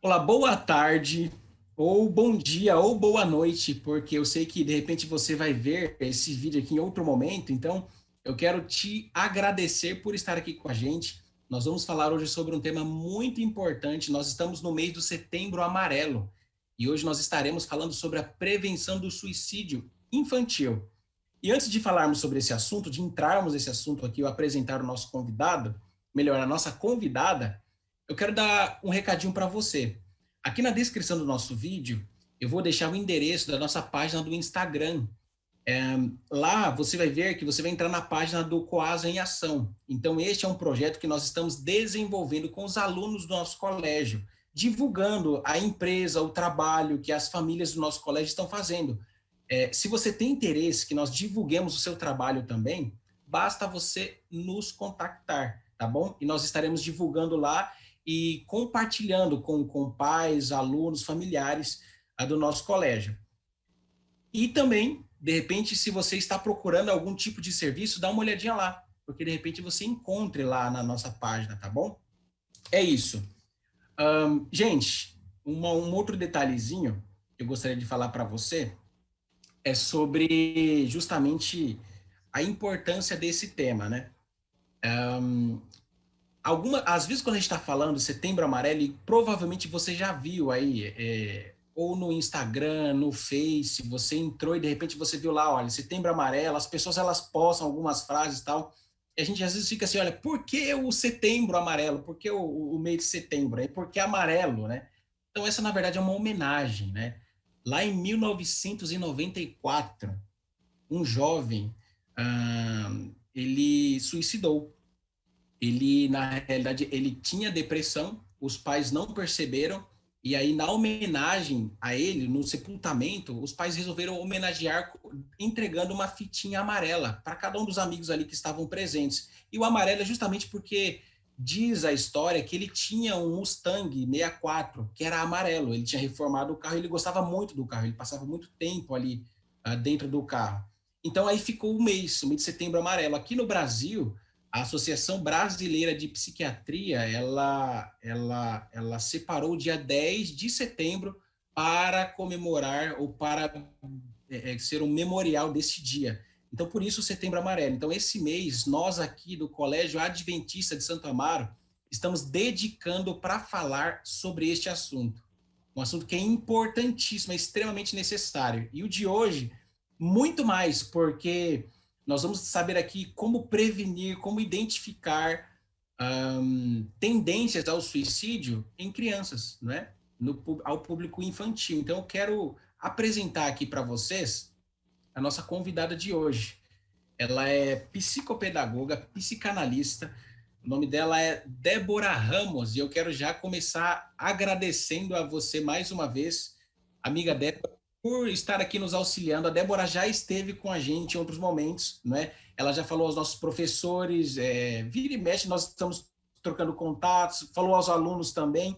Olá, boa tarde, ou bom dia, ou boa noite, porque eu sei que de repente você vai ver esse vídeo aqui em outro momento, então eu quero te agradecer por estar aqui com a gente. Nós vamos falar hoje sobre um tema muito importante. Nós estamos no mês do Setembro Amarelo e hoje nós estaremos falando sobre a prevenção do suicídio infantil. E antes de falarmos sobre esse assunto, de entrarmos nesse assunto aqui, eu apresentar o nosso convidado, melhor, a nossa convidada, eu quero dar um recadinho para você. Aqui na descrição do nosso vídeo, eu vou deixar o endereço da nossa página do Instagram. Lá você vai ver que você vai entrar na página do Coasa em Ação. Então, este é um projeto que nós estamos desenvolvendo com os alunos do nosso colégio, divulgando a empresa, o trabalho que as famílias do nosso colégio estão fazendo. Se você tem interesse que nós divulguemos o seu trabalho também, basta você nos contactar, tá bom? E nós estaremos divulgando lá e compartilhando com pais, alunos, familiares do nosso colégio. E também, de repente, se você está procurando algum tipo de serviço, dá uma olhadinha lá, porque de repente você encontre lá na nossa página, tá bom? É isso. Gente, um outro detalhezinho que eu gostaria de falar para você é sobre justamente a importância desse tema, né? Às vezes quando a gente está falando Setembro Amarelo, e provavelmente você já viu aí, ou no Instagram, no Face, você entrou e de repente você viu lá, olha, Setembro Amarelo, as pessoas elas postam algumas frases e tal, e a gente às vezes fica assim, olha, por que o Setembro Amarelo? Por que o mês de setembro? É porque é amarelo, né? Então essa na verdade é uma homenagem, né? Lá em 1994, um jovem, ele suicidou. Ele, na realidade, ele tinha depressão, os pais não perceberam, e aí, na homenagem a ele, no sepultamento, os pais resolveram homenagear entregando uma fitinha amarela para cada um dos amigos ali que estavam presentes. E o amarelo é justamente porque diz a história que ele tinha um Mustang 64, que era amarelo. Ele tinha reformado o carro, ele gostava muito do carro, ele passava muito tempo ali dentro do carro. Então aí ficou o mês de setembro amarelo. Aqui no Brasil, a Associação Brasileira de Psiquiatria, ela separou o dia 10 de setembro para comemorar ou para ser um memorial desse dia. Então, por isso o Setembro Amarelo. Então, esse mês, nós aqui do Colégio Adventista de Santo Amaro, estamos dedicando para falar sobre este assunto. Um assunto que é importantíssimo, é extremamente necessário. E o de hoje, muito mais, porque nós vamos saber aqui como prevenir, como identificar tendências ao suicídio em crianças, né? Ao público infantil. Então, eu quero apresentar aqui para vocês a nossa convidada de hoje. Ela é psicopedagoga, psicanalista. O nome dela é Débora Ramos e eu quero já começar agradecendo a você mais uma vez, amiga Débora, por estar aqui nos auxiliando. A Débora já esteve com a gente em outros momentos, né? Ela já falou aos nossos professores, vira e mexe, nós estamos trocando contatos, falou aos alunos também.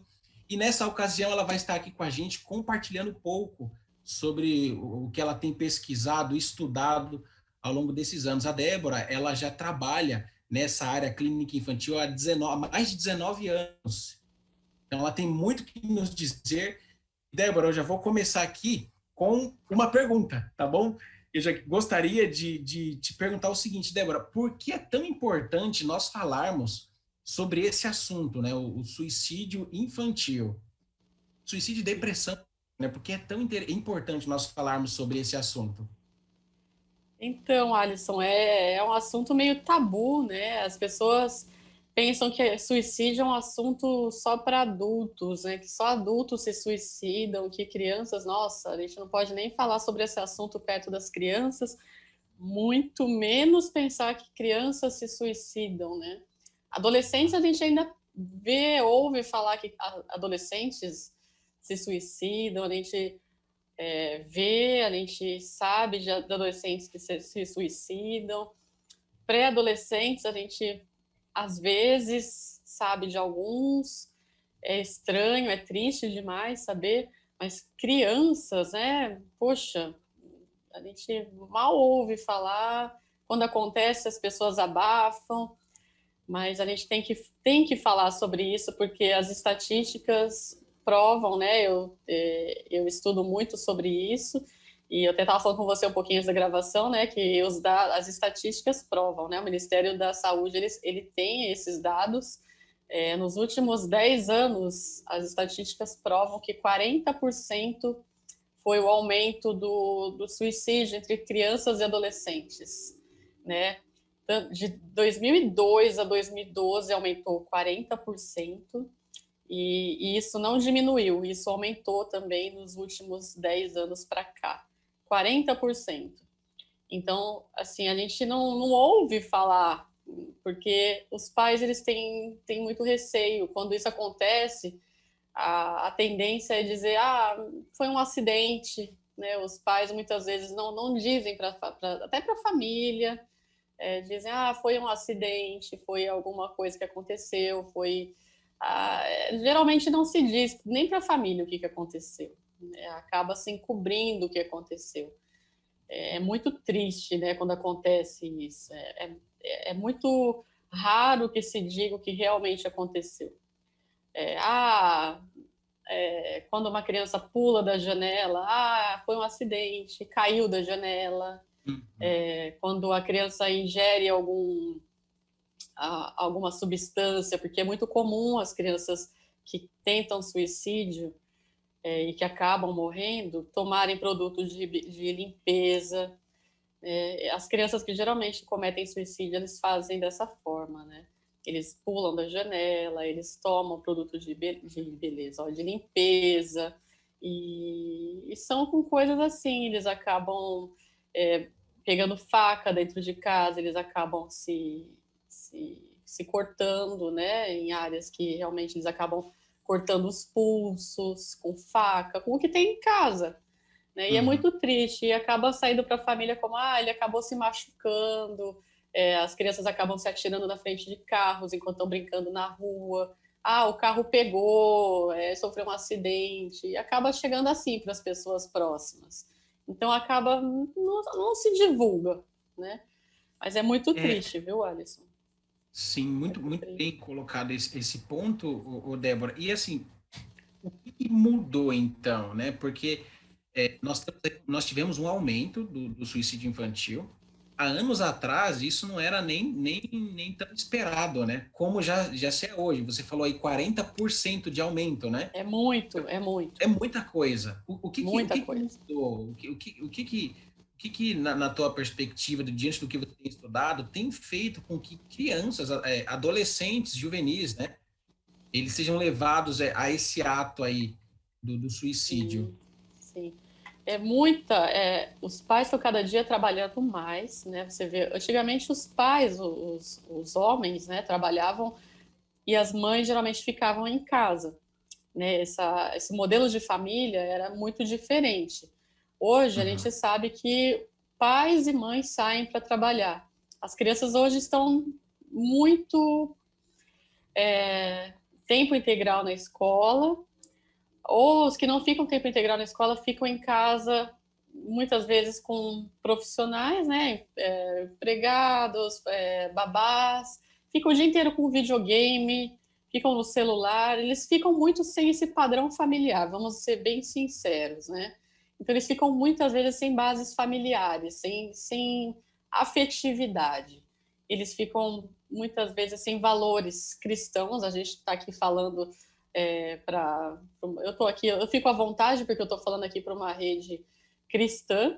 E nessa ocasião ela vai estar aqui com a gente compartilhando um pouco sobre o que ela tem pesquisado, estudado ao longo desses anos. A Débora, ela já trabalha nessa área clínica infantil há mais de 19 anos. Então, ela tem muito que nos dizer. Débora, eu já vou começar aqui com uma pergunta, tá bom? Eu já gostaria de te perguntar o seguinte, Débora, por que é tão importante nós falarmos sobre esse assunto, né? O suicídio infantil, suicídio e depressão, né? Por que é tão importante nós falarmos sobre esse assunto? Então, Alisson, é um assunto meio tabu, né? As pessoas pensam que suicídio é um assunto só para adultos, né? Que só adultos se suicidam, que crianças, nossa, a gente não pode nem falar sobre esse assunto perto das crianças, muito menos pensar que crianças se suicidam, né? Adolescentes a gente ainda vê, ouve falar que adolescentes se suicidam, a gente vê, a gente sabe de adolescentes que se suicidam. Pré-adolescentes, a gente às vezes sabe de alguns. É estranho, é triste demais saber, mas crianças, né? Poxa, a gente mal ouve falar. Quando acontece, as pessoas abafam, mas a gente tem que falar sobre isso, porque as estatísticas provam, né? Eu estudo muito sobre isso, e eu até estava falando com você um pouquinho antes da gravação, né? Que as estatísticas provam, né? O Ministério da Saúde, ele tem esses dados. Nos últimos 10 anos, as estatísticas provam que 40% foi o aumento do suicídio entre crianças e adolescentes, né? De 2002 a 2012 aumentou 40%, e isso não diminuiu, isso aumentou também nos últimos 10 anos para cá, 40%. Então, assim, a gente não ouve falar, porque os pais eles têm muito receio. Quando isso acontece, a tendência é dizer, foi um acidente, né? Os pais muitas vezes não dizem, até para a família, dizem, foi um acidente, foi alguma coisa que aconteceu, geralmente não se diz nem para a família o que aconteceu, né? Acaba se encobrindo o que aconteceu. É muito triste, né, quando acontece isso. É muito raro que se diga o que realmente aconteceu. É, ah, quando uma criança pula da janela, foi um acidente, caiu da janela. Uhum. Quando a criança ingere alguma substância, porque é muito comum as crianças que tentam suicídio e que acabam morrendo tomarem produtos de limpeza. As crianças que geralmente cometem suicídio, eles fazem dessa forma, né? Eles pulam da janela, eles tomam produtos de beleza, de limpeza, e são com coisas assim, eles acabam pegando faca dentro de casa, eles acabam se cortando, né, em áreas que realmente eles acabam cortando os pulsos com faca, com o que tem em casa, né? E é Uhum. muito triste, e acaba saindo para a família como, ele acabou se machucando, as crianças acabam se atirando na frente de carros enquanto estão brincando na rua, o carro pegou, sofreu um acidente, e acaba chegando assim para as pessoas próximas. Então acaba, não se divulga, né? Mas é muito É, triste, viu, Alisson? sim, muito, Muito muito triste. bem colocado esse ponto, Débora. E assim, o que mudou então, né? Porque nós tivemos um aumento do suicídio infantil. Há anos atrás, isso não era nem tão esperado, né? Como já se é hoje. Você falou aí 40% de aumento, né? É muito, É muita coisa. O muita que que coisa. mudou? O que na tua perspectiva, diante do que você tem estudado, tem feito com que crianças, adolescentes, juvenis, né? Eles sejam levados a esse ato aí do suicídio? Sim, sim. Os pais estão cada dia trabalhando mais, né? Você vê, antigamente os pais, os homens, né, trabalhavam e as mães geralmente ficavam em casa, né? Esse modelo de família era muito diferente. Hoje a Uhum. gente sabe que pais e mães saem para trabalhar. As crianças hoje estão muito tempo integral na escola, ou os que não ficam tempo integral na escola ficam em casa, muitas vezes com profissionais, né? Empregados, babás, ficam o dia inteiro com videogame, ficam no celular, eles ficam muito sem esse padrão familiar, vamos ser bem sinceros, né? Então, eles ficam muitas vezes sem bases familiares, sem afetividade. Eles ficam muitas vezes sem valores cristãos. A gente está aqui falando eu fico à vontade porque eu estou falando aqui para uma rede cristã,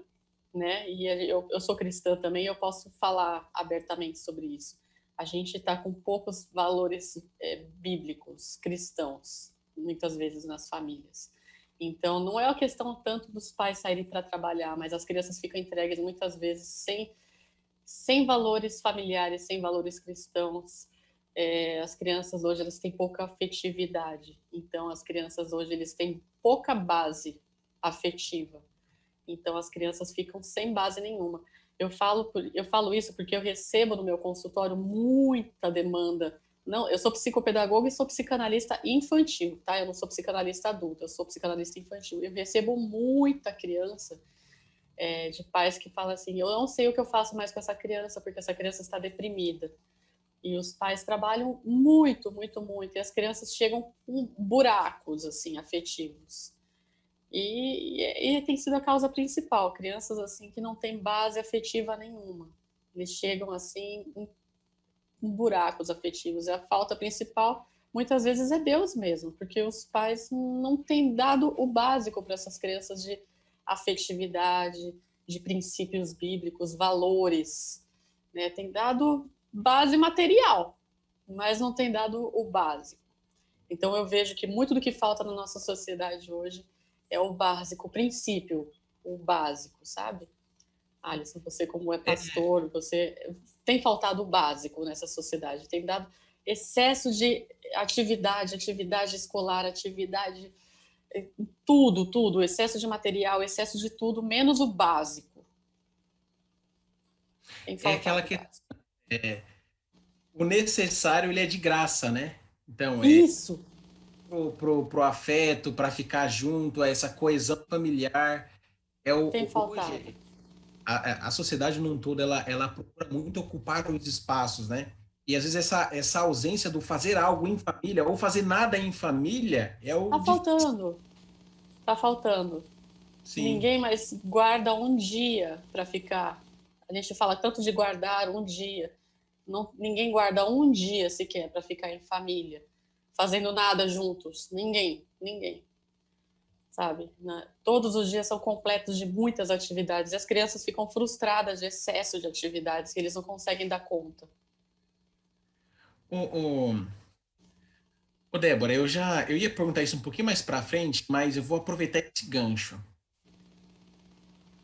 né? E eu sou cristã também, eu posso falar abertamente sobre isso. A gente está com poucos valores bíblicos, cristãos, muitas vezes nas famílias. Então, não é a questão tanto dos pais saírem para trabalhar, mas as crianças ficam entregues muitas vezes sem valores familiares, sem valores cristãos. As crianças hoje elas têm pouca afetividade, então as crianças hoje eles têm pouca base afetiva, então as crianças ficam sem base nenhuma. Eu falo isso porque eu recebo no meu consultório muita demanda. Não, eu sou psicopedagoga e sou psicanalista infantil, tá? Eu não sou psicanalista adulta, eu sou psicanalista infantil. Eu recebo muita criança de pais que falam assim: eu não sei o que eu faço mais com essa criança porque essa criança está deprimida. E os pais trabalham muito, muito, muito. E as crianças chegam com buracos, assim, afetivos. E tem sido a causa principal. Crianças, assim, que não têm base afetiva nenhuma. Eles chegam, assim, em buracos afetivos. E a falta principal, muitas vezes, é Deus mesmo. Porque os pais não têm dado o básico para essas crianças de afetividade, de princípios bíblicos, valores, né? Tem dado base material, mas não tem dado o básico. Então eu vejo que muito do que falta na nossa sociedade hoje é o básico, o princípio, o básico, sabe? Alisson, você como é pastor, você tem faltado o básico nessa sociedade, tem dado excesso de atividade escolar, atividade tudo, tudo, excesso de material, excesso de tudo, menos o básico. Tem É aquela faltado o que básico. o necessário ele é de graça, né? Então, Isso pro afeto, para ficar junto, a essa coesão familiar, tem faltado. hoje a sociedade num todo ela procura muito ocupar os espaços, né? E às vezes essa ausência do fazer algo em família ou fazer nada em família é o Tá difícil, faltando, tá faltando. sim. Ninguém mais guarda um dia para ficar. A gente fala tanto de guardar um dia. Não, ninguém guarda um dia sequer para ficar em família, fazendo nada juntos. Ninguém, ninguém. Sabe? Todos os dias são completos de muitas atividades e as crianças ficam frustradas de excesso de atividades que eles não conseguem dar conta. O, o, o Débora, eu ia perguntar isso um pouquinho mais para frente, mas eu vou aproveitar esse gancho.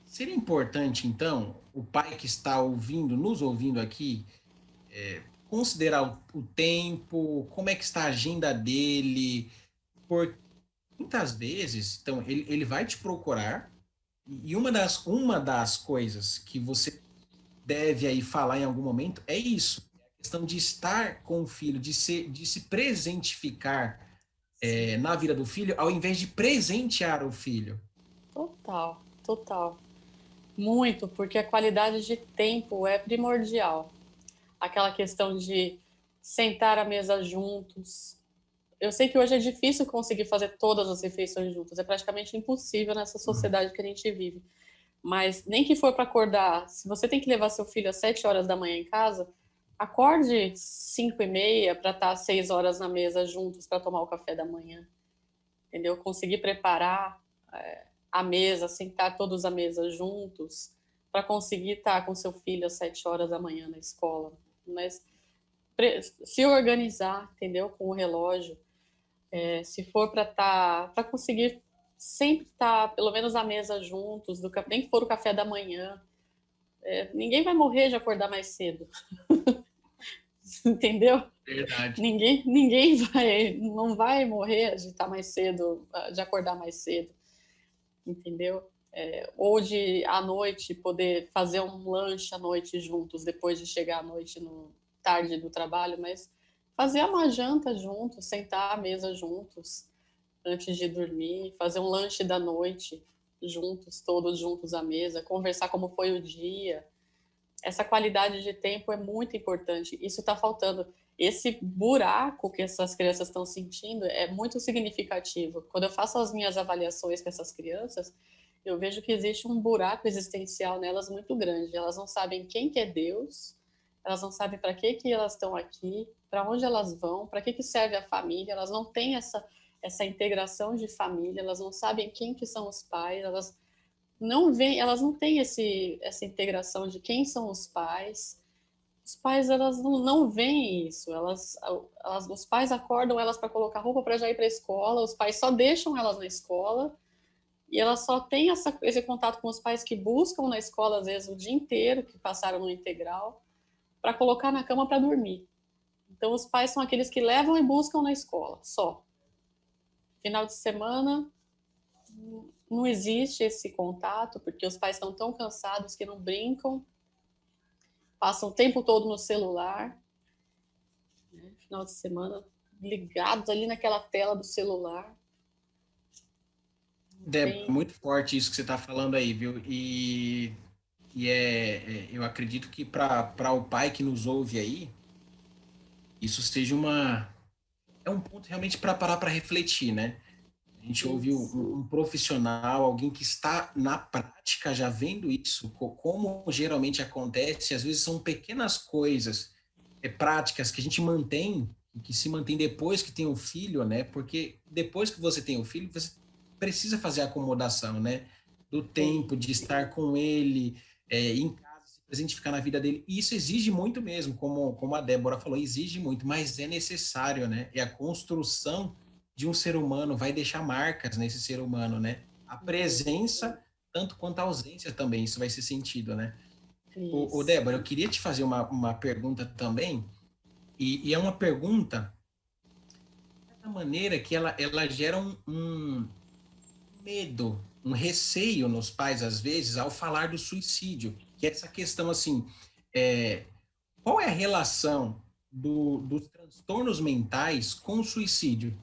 Seria importante, então, o pai que está ouvindo, nos ouvindo aqui, considerar o tempo, como é que está a agenda dele, porque muitas vezes, então, ele vai te procurar e uma das coisas que você deve aí falar em algum momento é isso, a questão de estar com o filho, de se presentificar na vida do filho, ao invés de presentear o filho. Total, total. Muito, porque a qualidade de tempo é primordial. Aquela questão de sentar à mesa juntos. Eu sei que hoje é difícil conseguir fazer todas as refeições juntas, é praticamente impossível nessa sociedade que a gente vive. Mas nem que for para acordar, se você tem que levar seu filho às 7 horas da manhã em casa, acorde 5:30 para estar às 6 horas na mesa juntos para tomar o café da manhã, entendeu? Conseguir preparar a mesa, sentar todos à mesa juntos, para conseguir estar com seu filho às 7 horas da manhã na escola. Mas se organizar, entendeu? Com o relógio, se for para conseguir sempre estar pelo menos à mesa juntos, nem que for o café da manhã. Ninguém vai morrer de acordar mais cedo, entendeu? Verdade. Ninguém não vai morrer de estar mais cedo, de acordar mais cedo, entendeu? Ou de à noite poder fazer um lanche à noite juntos, depois de chegar à noite no tarde do trabalho, mas fazer uma janta juntos, sentar à mesa juntos antes de dormir, fazer um lanche da noite juntos, todos juntos à mesa, conversar como foi o dia. Essa qualidade de tempo é muito importante. Isso está faltando. Esse buraco que essas crianças estão sentindo é muito significativo. Quando eu faço as minhas avaliações com essas crianças, eu vejo que existe um buraco existencial nelas muito grande. Elas não sabem quem que é Deus, elas não sabem para que elas estão aqui, para onde elas vão, para que serve a família. Elas não têm essa integração de família, elas não sabem quem que são os pais, elas não têm essa integração de quem são os pais. Os pais elas não veem isso. Os pais acordam elas para colocar roupa para já ir para a escola. Os pais só deixam elas na escola e elas só têm esse contato com os pais que buscam na escola às vezes o dia inteiro, que passaram no integral, para colocar na cama para dormir. Então os pais são aqueles que levam e buscam na escola, só. Final de semana não existe esse contato, porque os pais estão tão cansados que não brincam, passam o tempo todo no celular, né? Final de semana ligados ali naquela tela do celular. Débora, Tem... muito forte isso que você está falando aí, viu? Eu acredito que para o pai que nos ouve aí, isso seja é um ponto realmente para parar para refletir, né? A gente ouviu Isso. um profissional, alguém que está na prática já vendo isso, como geralmente acontece, às vezes são pequenas coisas, práticas que a gente mantém, que se mantém depois que tem o filho, né? Porque depois que você tem o filho, você precisa fazer a acomodação, né? Do Sim. tempo, de estar com ele, em casa, se presentificar na vida dele. E isso exige muito mesmo, como a Débora falou, exige muito, mas é necessário, né? É a construção de um ser humano, vai deixar marcas nesse ser humano, né? A presença, tanto quanto a ausência também, isso vai ser sentido, né? Isso. Débora, eu queria te fazer uma pergunta também, e é uma pergunta da maneira que ela gera um medo, um receio nos pais, às vezes, ao falar do suicídio, que é essa questão assim, é, qual é a relação dos transtornos mentais com o suicídio?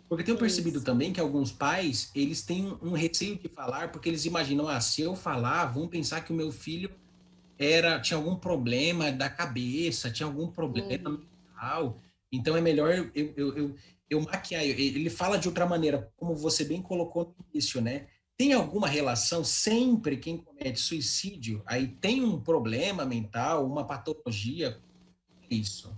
Porque eu tenho percebido Isso. também que alguns pais, eles têm um receio de falar, porque eles imaginam, se eu falar, vão pensar que o meu filho tinha algum problema da cabeça, tinha algum problema Uhum. mental, então é melhor eu maquiar. Ele fala de outra maneira, como você bem colocou no início, né? Tem alguma relação, sempre quem comete suicídio, aí tem um problema mental, uma patologia, é isso.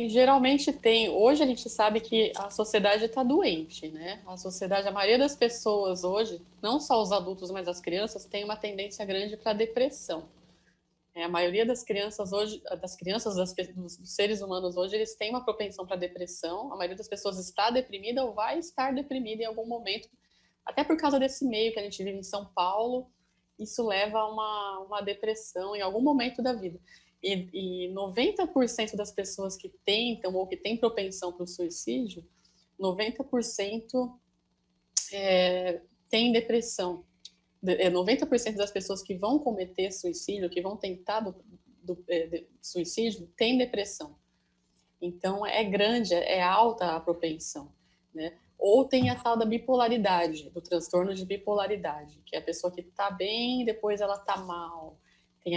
Geralmente tem. Hoje a gente sabe que a sociedade está doente, né? A sociedade, a maioria das pessoas hoje, não só os adultos, mas as crianças, tem uma tendência grande para depressão. A maioria das crianças hoje, dos seres humanos hoje, eles têm uma propensão para depressão. A maioria das pessoas está deprimida ou vai estar deprimida em algum momento, até por causa desse meio que a gente vive em São Paulo. Isso leva a uma depressão em algum momento da vida. E 90% das pessoas que tentam ou que têm propensão para o suicídio, 90% tem depressão. 90% das pessoas que vão cometer suicídio, que vão tentar suicídio, tem depressão. Então, é grande, é alta a propensão, né? Ou tem a tal da bipolaridade, do transtorno de bipolaridade, que é a pessoa que está bem, depois ela está mal. Tem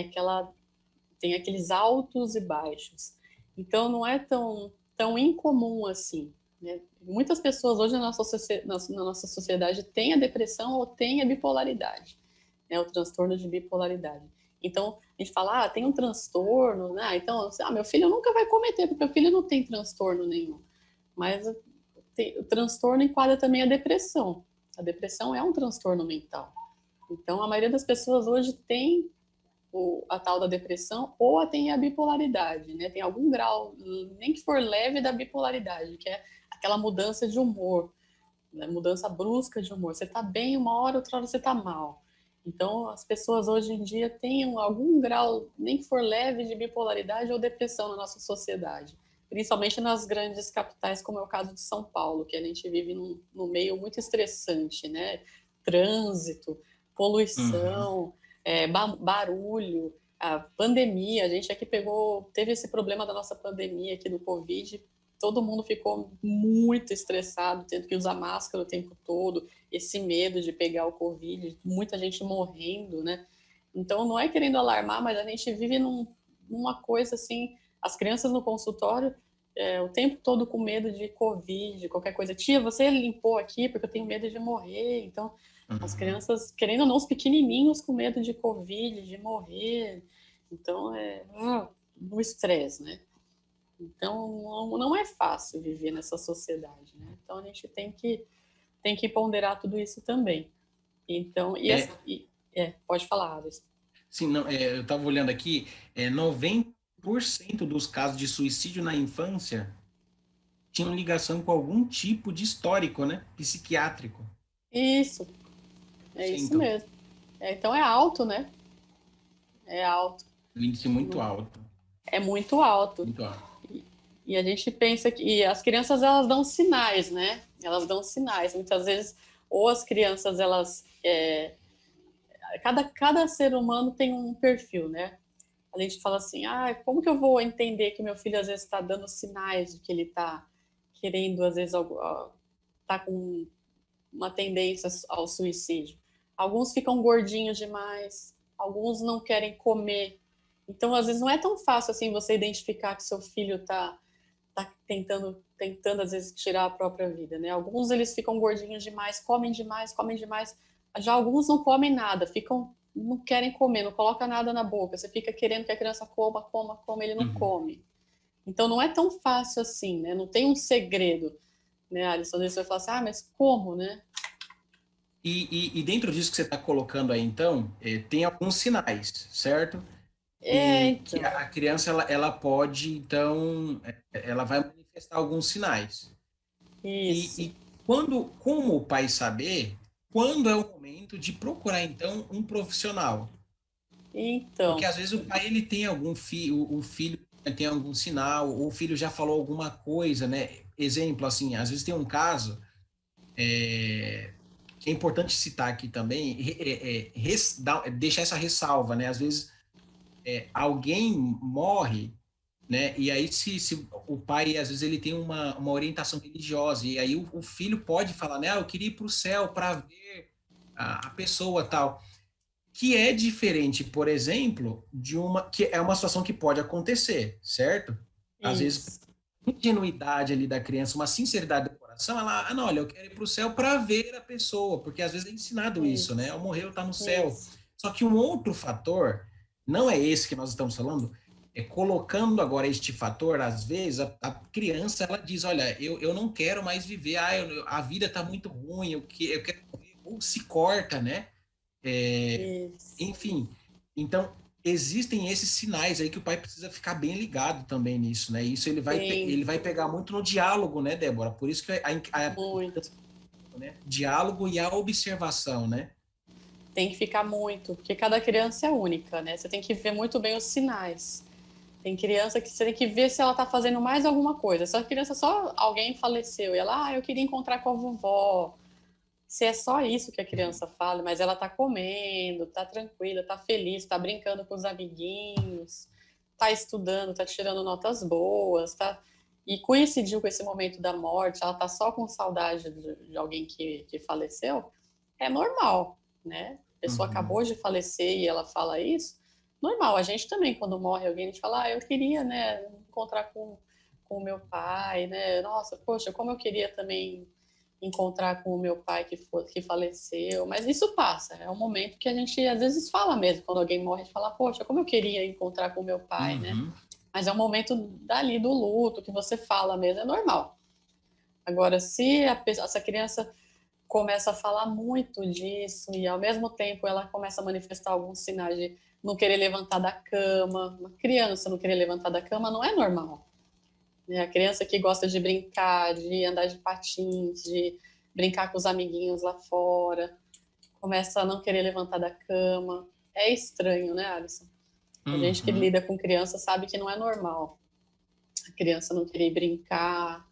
aqueles altos e baixos. Então, não é tão incomum assim, né? Muitas pessoas hoje na nossa sociedade têm a depressão ou têm a bipolaridade, né? O transtorno de bipolaridade. Então, a gente fala, tem um transtorno, né? Então, meu filho nunca vai cometer, porque meu filho não tem transtorno nenhum. Mas o transtorno enquadra também a depressão. A depressão é um transtorno mental. Então, a maioria das pessoas hoje tem a tal da depressão ou tem a bipolaridade, né? Tem algum grau, nem que for leve, da bipolaridade, que é aquela mudança de humor, né? Mudança brusca de humor. Você está bem uma hora, outra hora você está mal. Então, as pessoas hoje em dia têm algum grau, nem que for leve, de bipolaridade ou depressão na nossa sociedade, principalmente nas grandes capitais, como é o caso de São Paulo, que a gente vive num meio muito estressante, né? Trânsito, Uhum. poluição, barulho, a pandemia. A gente aqui teve esse problema da nossa pandemia aqui do Covid. Todo mundo ficou muito estressado, tendo que usar máscara o tempo todo, esse medo de pegar o Covid, muita gente morrendo, né? Então, não é querendo alarmar, mas a gente vive numa coisa assim, as crianças no consultório, o tempo todo com medo de Covid, qualquer coisa. Tia, você limpou aqui porque eu tenho medo de morrer. Então, as Uhum. crianças, querendo ou não, os pequenininhos com medo de Covid, de morrer. Então, no estresse, né? Então, não é fácil viver nessa sociedade, né? Então, a gente tem que ponderar tudo isso também. Então, É, pode falar, Alice. sim, não, eu estava olhando aqui, 90% dos casos de suicídio na infância tinham ligação com algum tipo de histórico, né? Psiquiátrico. Isso, é Sim, isso então, mesmo. Então, é alto, né? É alto. um índice muito alto, É muito alto. muito alto. E a gente pensa que e as crianças, elas dão sinais, né? Elas dão sinais. Muitas vezes, ou as crianças, cada ser humano tem um perfil, né? A gente fala assim, como que eu vou entender que meu filho às vezes está dando sinais de que ele está querendo, às vezes, tá com uma tendência ao suicídio? Alguns ficam gordinhos demais, alguns não querem comer, Então, às vezes, não é tão fácil assim você identificar que seu filho tá tentando às vezes tirar a própria vida, né? Alguns eles ficam gordinhos demais, comem demais, comem demais. Já alguns não comem nada, não querem comer, não coloca nada na boca. Você fica querendo que a criança coma, coma, coma, ele não Uhum. come. Então não é tão fácil assim, né? Não tem um segredo, né, Alisson? Às vezes você vai falar assim, mas como, né? E dentro disso que você está colocando aí, então, tem alguns sinais, certo? Que Então, a criança ela pode, então, ela vai manifestar alguns sinais. isso. E como o pai saber quando é o momento de procurar, então, um profissional? Porque Então, às vezes o pai ele tem algum filho, o filho tem algum sinal, ou o filho já falou alguma coisa, né? Exemplo, assim, às vezes tem um caso que é importante citar aqui também, deixar essa ressalva, né? Às vezes alguém morre, né? E aí se o pai às vezes ele tem uma orientação religiosa e aí o filho pode falar, né? Ah, eu queria ir para o céu para ver a pessoa tal, que é diferente, por exemplo, de uma que é uma situação que pode acontecer, certo? Às vezes isso, ingenuidade ali da criança, uma sinceridade do coração, ela, não, olha, eu quero ir para o céu para ver a pessoa, porque às vezes é ensinado isso, né? isso, Ao morrer, está no céu. isso. Só que um outro fator, não é esse que nós estamos falando, é colocando agora este fator, às vezes a criança ela diz, olha, eu não quero mais viver, a vida está muito ruim, eu quero morrer, ou se corta, né? É, Isso. enfim, então existem esses sinais aí que o pai precisa ficar bem ligado também nisso, né? Isso Tem ele vai pegar muito no diálogo, né, Débora? Por isso que a muito. né? Diálogo e a observação, né? Tem que ficar muito, porque cada criança é única, né? Você tem que ver muito bem os sinais. Tem criança que você tem que ver se ela tá fazendo mais alguma coisa. Se a criança só alguém faleceu e ela, eu queria encontrar com a vovó. Se é só isso que a criança fala, mas ela tá comendo, tá tranquila, tá feliz, tá brincando com os amiguinhos, tá estudando, tá tirando notas boas, tá e coincidiu com esse momento da morte, ela tá só com saudade de alguém que faleceu, é normal, né? A pessoa Uhum. acabou de falecer e ela fala isso, normal. A gente também, quando morre alguém, a gente fala, eu queria, né, encontrar com o meu pai, né? Nossa, poxa, como eu queria também encontrar com o meu pai que faleceu, mas isso passa, é um momento que a gente às vezes fala mesmo, quando alguém morre, a gente fala, poxa, como eu queria encontrar com o meu pai, né? Uhum. Mas é um momento dali do luto, que você fala mesmo, é normal. Agora, se essa criança começa a falar muito disso e ao mesmo tempo ela começa a manifestar alguns sinais de não querer levantar da cama, uma criança não querer levantar da cama não é normal, né? A criança que gosta de brincar, de andar de patins, de brincar com os amiguinhos lá fora, começa a não querer levantar da cama. É estranho, né, Alisson? A gente que Uhum. lida com criança sabe que não é normal. A criança não querer brincar,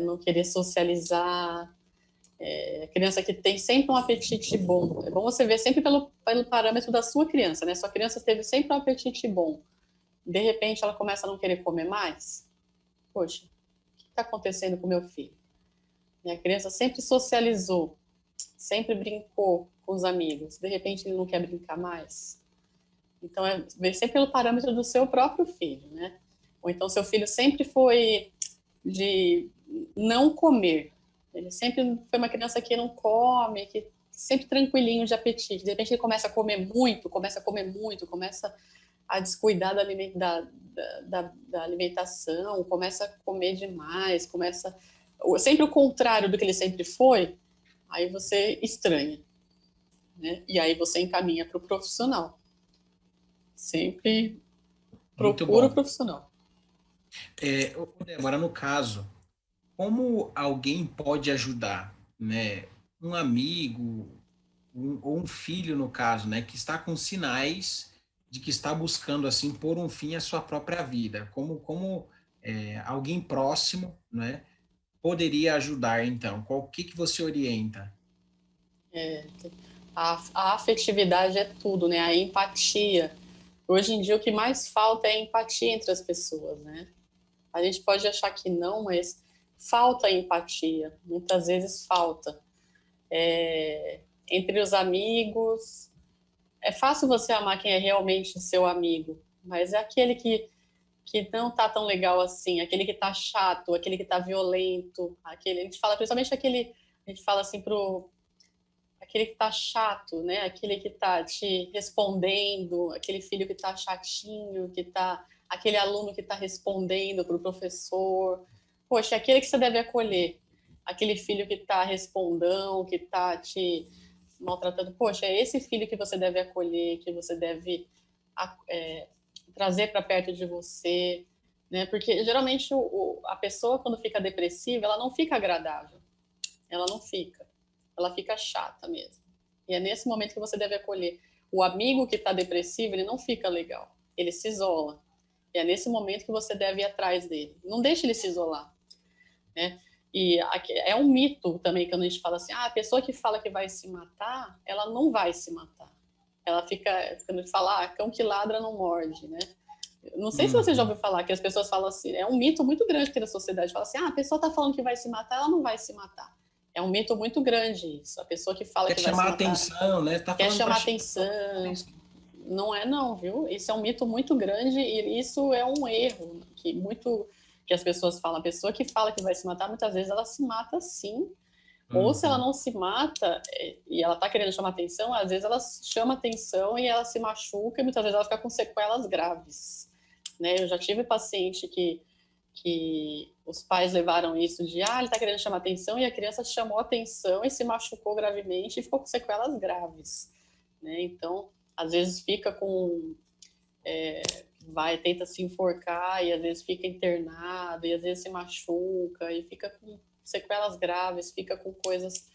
não querer socializar. A criança que tem sempre um apetite bom. É bom você ver sempre pelo parâmetro da sua criança, né? Sua criança teve sempre um apetite bom. De repente ela começa a não querer comer mais. Poxa, o que está acontecendo com meu filho? Minha criança sempre socializou, sempre brincou com os amigos. De repente ele não quer brincar mais. Então é ver sempre pelo parâmetro do seu próprio filho, né? Ou então seu filho sempre foi de não comer. Ele sempre foi uma criança que não come, que sempre tranquilinho de apetite. De repente ele começa a comer muito, começa a descuidar da alimentação, começa a comer demais, começa sempre o contrário do que ele sempre foi, aí você estranha, né? E aí você encaminha para o profissional. Sempre Muito procura o bom. profissional. Débora, no caso, como alguém pode ajudar, né? Um amigo, ou um filho, no caso, né? Que está com sinais de que está buscando, assim, pôr um fim à sua própria vida. Como alguém próximo, né? Poderia ajudar, então? O que que você orienta? É, a afetividade é tudo, né? A empatia. Hoje em dia o que mais falta é empatia entre as pessoas, né? A gente pode achar que não, mas falta empatia. Muitas vezes falta. Entre os amigos, é fácil você amar quem é realmente seu amigo, mas é aquele que não tá tão legal assim, aquele que tá chato, aquele que tá violento, aquele, a gente fala principalmente aquele, a gente fala assim pro aquele que tá chato, né? Aquele que tá te respondendo, aquele filho que tá chatinho, que tá aquele aluno que tá respondendo pro professor. Poxa, aquele que você deve acolher, aquele filho que tá respondão, que tá te maltratando. Poxa, é esse filho que você deve acolher, que você deve é, trazer para perto de você, né? Porque geralmente a pessoa quando fica depressiva, ela não fica agradável, ela não fica, ela fica chata mesmo. E é nesse momento que você deve acolher. O amigo que está depressivo, ele não fica legal, ele se isola. E é nesse momento que você deve ir atrás dele. Não deixe ele se isolar, né? E é um mito também quando a gente fala assim, a pessoa que fala que vai se matar, ela não vai se matar. Ela fica, quando a gente fala, cão que ladra não morde, né? Não sei se você já ouviu falar que as pessoas falam assim, é um mito muito grande que na sociedade fala assim, a pessoa está falando que vai se matar, ela não vai se matar. É um mito muito grande isso. A pessoa que fala Quer que vai se chamar matar atenção, né? Tá quer falando chamar para atenção. Não é não, viu? Isso é um mito muito grande e isso é um erro que as pessoas falam. A pessoa que fala que vai se matar, muitas vezes ela se mata sim. Ou se ela não se mata e ela tá querendo chamar atenção, às vezes ela chama atenção e ela se machuca e muitas vezes ela fica com sequelas graves, né? Eu já tive paciente que os pais levaram isso de, ele tá querendo chamar atenção, e a criança chamou atenção e se machucou gravemente e ficou com sequelas graves, né? Então, às vezes fica com, tenta se enforcar e às vezes fica internado e às vezes se machuca e fica com sequelas graves, fica com coisas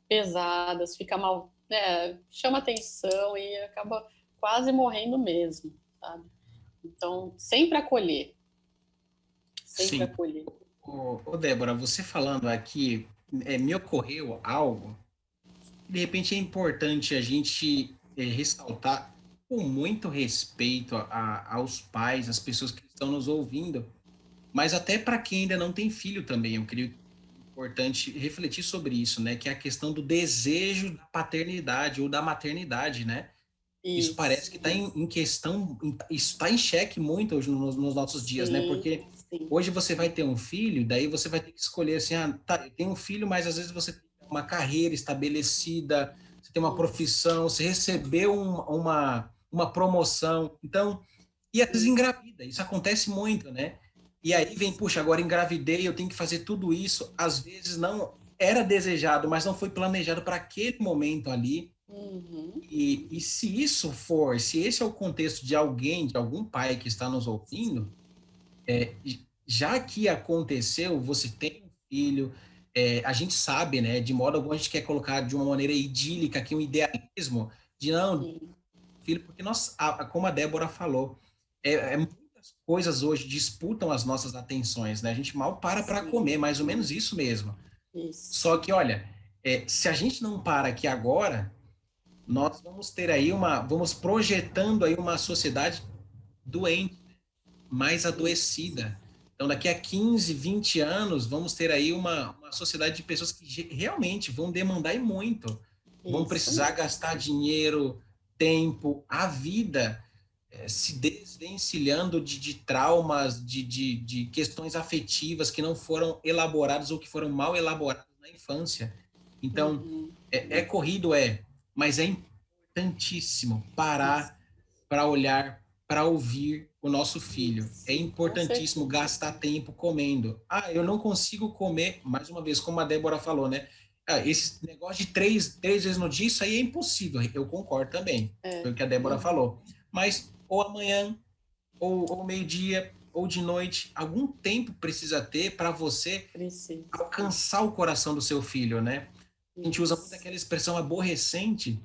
pesadas, fica mal, né? Chama atenção e acaba quase morrendo mesmo, sabe? Então, sempre acolher, sempre Sim. acolher. Ô, Débora, você falando aqui, me ocorreu algo que de repente é importante a gente ressaltar com muito respeito aos pais, às pessoas que estão nos ouvindo, mas até para quem ainda não tem filho também, eu creio que é importante refletir sobre isso, né? Que é a questão do desejo da paternidade ou da maternidade, né? Isso parece Isso, que está em questão, isso está em xeque muito hoje nos nossos dias, né? sim, Porque sim. hoje você vai ter um filho, daí você vai ter que escolher assim, tá, eu tenho um filho, mas às vezes você tem uma carreira estabelecida, você tem uma Isso, profissão, você recebeu uma promoção, então, e às vezes isso, engravida, isso acontece muito, né? E aí vem, puxa, agora engravidei, eu tenho que fazer tudo isso, às vezes não era desejado, mas não foi planejado para aquele momento ali, uhum, e se isso for, se esse é o contexto de alguém, de algum pai que está nos ouvindo, já que aconteceu, você tem um filho, a gente sabe, né, de modo algum a gente quer colocar de uma maneira idílica aqui um idealismo de não, sim, filho, porque nós, como a Débora falou, muitas coisas hoje disputam as nossas atenções, né? A gente mal para sim, comer, mais ou menos isso mesmo. isso, Só que, olha, se a gente não para aqui agora, nós vamos ter aí vamos projetando aí uma sociedade doente, mais isso, adoecida. Então, daqui a 15, 20 anos, vamos ter aí uma sociedade de pessoas que realmente vão demandar e muito. Vão isso precisar mesmo, gastar dinheiro, tempo, a vida, se desvencilhando de traumas, de questões afetivas que não foram elaboradas ou que foram mal elaboradas na infância. Então, uhum, é corrido, mas é importantíssimo isso, parar para olhar, para ouvir o nosso filho. É isso, com importantíssimo certeza, gastar tempo comendo. Eu não consigo comer, mais uma vez, como a Débora falou, né? Esse negócio de três vezes no dia, isso aí é impossível. Eu concordo também. Foi o que a Débora uhum, falou. Mas ou amanhã, ou meio-dia, ou de noite, algum tempo precisa ter para você precisa, alcançar o coração do seu filho, né? A gente usa muito isso, aquela expressão aborrecente,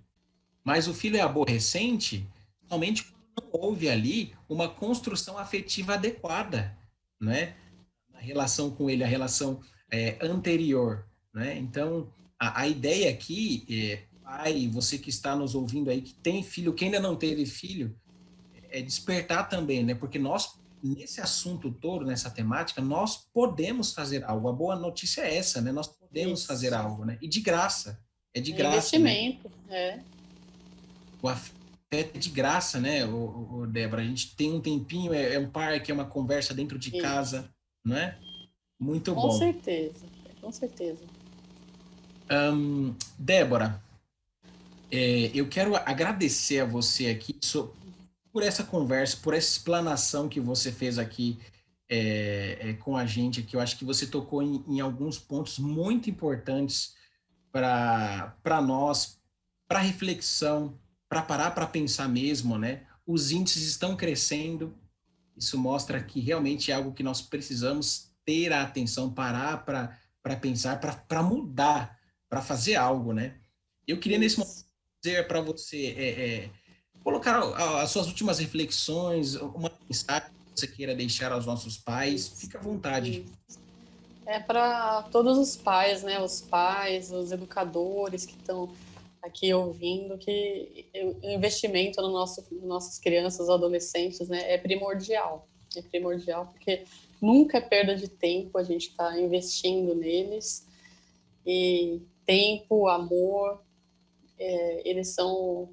mas o filho é aborrecente somente quando não houve ali uma construção afetiva adequada, né? A relação com ele, a relação anterior, né? Então, a ideia aqui, pai, você que está nos ouvindo aí, que tem filho, que ainda não teve filho, é despertar também, né? Porque nós, nesse assunto todo, nessa temática, nós podemos fazer algo. A boa notícia é essa, né? Nós podemos fazer isso. algo, né? E de graça. É de É graça, né? investimento, O afeto é de graça, né, Débora? A gente tem um tempinho, é um parque, é uma conversa dentro de casa, não é? Muito Com bom. certeza, com certeza. Débora, eu quero agradecer a você aqui por essa conversa, por essa explanação que você fez aqui com a gente, que eu acho que você tocou em alguns pontos muito importantes para nós, para reflexão, para parar para pensar mesmo, né? Os índices estão crescendo, isso mostra que realmente é algo que nós precisamos ter a atenção, parar para pensar, para mudar, para fazer algo, né? Eu queria nesse momento Isso. dizer para você colocar as suas últimas reflexões, uma mensagem que você queira deixar aos nossos pais, Isso. fica à vontade. Isso. É para todos os pais, né? Os pais, os educadores que estão aqui ouvindo, que o investimento no nossas crianças, adolescentes, né, é primordial. É primordial porque nunca é perda de tempo, a gente está investindo neles. E tempo, amor, eles são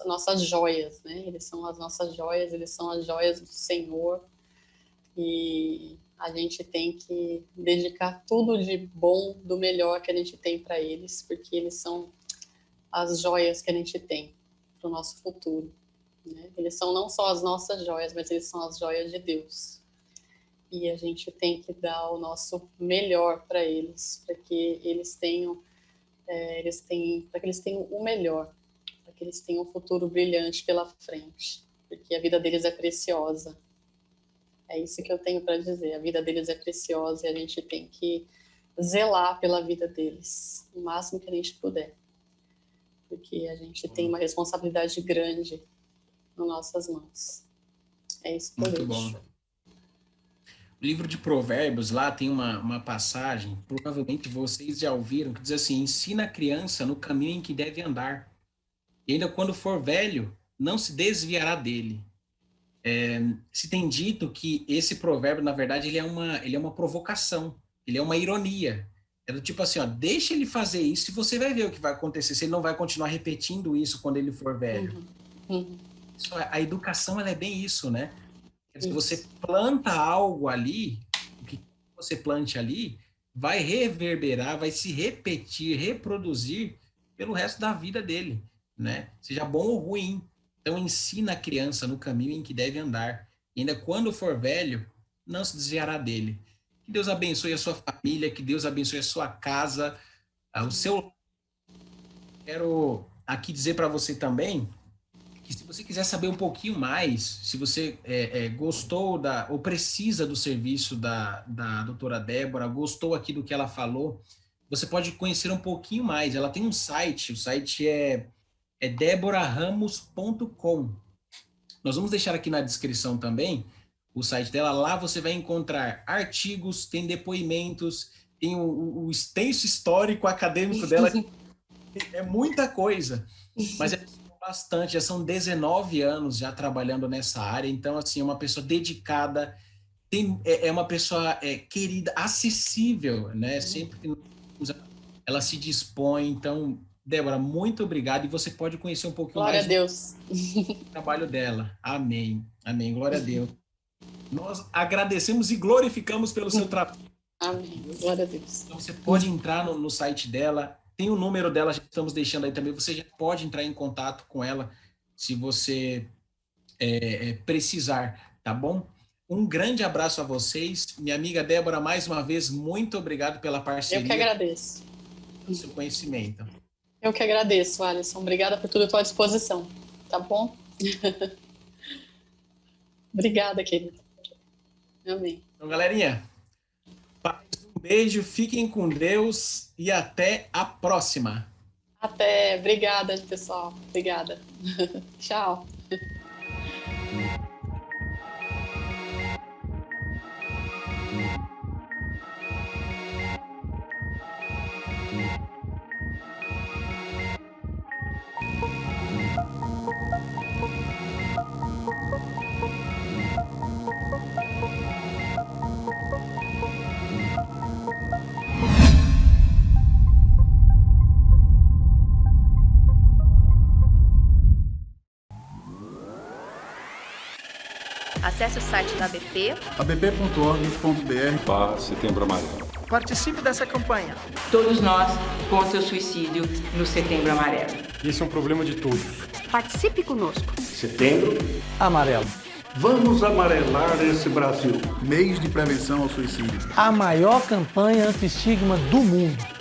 nossas joias, né? Eles são as nossas joias, eles são as joias do Senhor. E a gente tem que dedicar tudo de bom, do melhor que a gente tem para eles, porque eles são as joias que a gente tem para o nosso futuro. Né? Eles são não só as nossas joias, mas eles são as joias de Deus. E a gente tem que dar o nosso melhor para eles, para que eles tenham, para que eles tenham o melhor, para que eles tenham um futuro brilhante pela frente, porque a vida deles é preciosa. É isso que eu tenho para dizer. A vida deles é preciosa e a gente tem que zelar pela vida deles o máximo que a gente puder, porque a gente tem uma responsabilidade grande nas nossas mãos. É isso que eu Muito bom. deixo. O livro de Provérbios, lá tem uma passagem, provavelmente vocês já ouviram, que diz assim: ensina a criança no caminho em que deve andar, e ainda quando for velho, não se desviará dele. Se tem dito que esse provérbio, na verdade, ele é uma provocação, ele é uma ironia. É do tipo assim, ó, deixa ele fazer isso e você vai ver o que vai acontecer, se ele não vai continuar repetindo isso quando ele for velho. A educação, ela é bem isso, né? Quer dizer, você planta algo ali, o que você plante ali vai reverberar, vai se repetir, reproduzir pelo resto da vida dele, né? Seja bom ou ruim. Então, ensina a criança no caminho em que deve andar. E ainda quando for velho, não se desviará dele. Que Deus abençoe a sua família, que Deus abençoe a sua casa, o seu. Quero aqui dizer para você também que se você quiser saber um pouquinho mais, se você gostou ou precisa do serviço da doutora Débora, gostou aqui do que ela falou, você pode conhecer um pouquinho mais. Ela tem um site, o site é deboraramos.com. Nós vamos deixar aqui na descrição também o site dela. Lá você vai encontrar artigos, tem depoimentos, tem o extenso histórico acadêmico dela. É muita coisa, mas é bastante, já são 19 anos já trabalhando nessa área, então, assim, é uma pessoa dedicada, é uma pessoa querida, acessível, né? Sempre que ela se dispõe. Então, Débora, muito obrigado, e você pode conhecer um pouquinho Glória mais a Deus. do trabalho dela. Amém, amém, glória a Deus. Nós agradecemos e glorificamos pelo seu trabalho. Amém, glória a Deus. Então, você pode entrar no site dela, tem o número dela, já estamos deixando aí também, você já pode entrar em contato com ela se você precisar, tá bom? Um grande abraço a vocês. Minha amiga Débora, mais uma vez, muito obrigado pela parceria. Eu que agradeço. Pelo seu conhecimento. Eu que agradeço, Alisson. Obrigada por tudo à tua disposição, tá bom? Obrigada, querida. Amém. Então, galerinha, um beijo, fiquem com Deus e até a próxima. Até. Obrigada, pessoal. Obrigada. Tchau. Acesse o site da ABP, abp.org.br/Setembro Amarelo. Participe dessa campanha. Todos nós contra o suicídio no Setembro Amarelo. Esse é um problema de todos. participe conosco. Setembro Amarelo. Vamos amarelar esse Brasil. Mês de prevenção ao suicídio. A maior campanha anti-estigma do mundo.